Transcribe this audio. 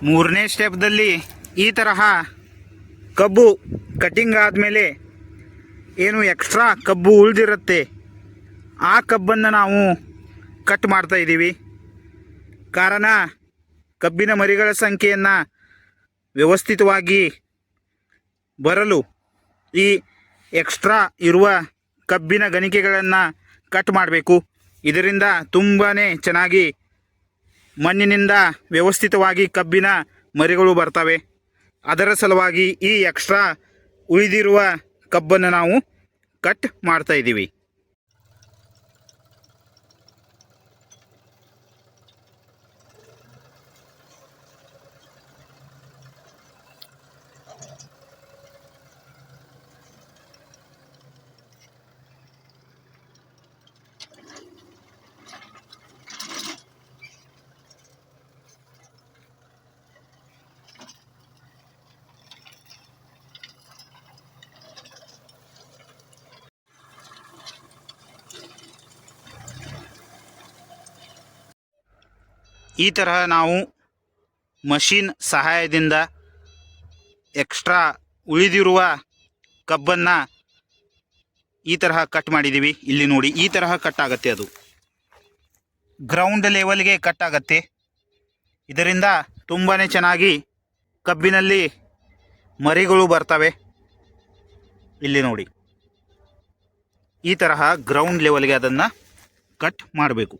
ಮೂರನೇ ಸ್ಟೆಪ್ದಲ್ಲಿ ಈ ತರಹ ಕಬ್ಬು ಕಟಿಂಗ್ ಆದಮೇಲೆ ಏನು ಎಕ್ಸ್ಟ್ರಾ ಕಬ್ಬು ಉಳಿದಿರುತ್ತೆ ಆ ಕಬ್ಬನ್ನು ನಾವು ಕಟ್ ಮಾಡ್ತಾ ಇದ್ದೀವಿ. ಕಾರಣ ಕಬ್ಬಿನ ಮರಿಗಳ ಸಂಖ್ಯೆಯನ್ನು ವ್ಯವಸ್ಥಿತವಾಗಿ ಬರಲು ಈ ಎಕ್ಸ್ಟ್ರಾ ಇರುವ ಕಬ್ಬಿನ ಗಣಿಕೆಗಳನ್ನು ಕಟ್ ಮಾಡಬೇಕು. ಇದರಿಂದ ತುಂಬಾ ಚೆನ್ನಾಗಿ ಮಣ್ಣಿನಿಂದ ವ್ಯವಸ್ಥಿತವಾಗಿ ಕಬ್ಬಿನ ಮರಿಗಳು ಬರ್ತವೆ. ಅದರ ಸಲುವಾಗಿ ಈ ಎಕ್ಸ್ಟ್ರಾ ಉಳಿದಿರುವ ಕಬ್ಬನ್ನು ನಾವು ಕಟ್ ಮಾಡ್ತಾ ಇದ್ದೀವಿ. ಈ ತರಹ ನಾವು ಮಷೀನ್ ಸಹಾಯದಿಂದ ಎಕ್ಸ್ಟ್ರಾ ಉಳಿದಿರುವ ಕಬ್ಬನ್ನು ಈ ತರಹ ಕಟ್ ಮಾಡಿದ್ದೀವಿ. ಇಲ್ಲಿ ನೋಡಿ, ಈ ತರಹ ಕಟ್ ಆಗುತ್ತೆ. ಅದು ಗ್ರೌಂಡ್ ಲೆವೆಲ್ಗೆ ಕಟ್ ಆಗುತ್ತೆ. ಇದರಿಂದ ತುಂಬಾ ಚೆನ್ನಾಗಿ ಕಬ್ಬಿನಲ್ಲಿ ಮರಿಗಳು ಬರ್ತವೆ. ಇಲ್ಲಿ ನೋಡಿ, ಈ ತರಹ ಗ್ರೌಂಡ್ ಲೆವೆಲ್ಗೆ ಅದನ್ನು ಕಟ್ ಮಾಡಬೇಕು.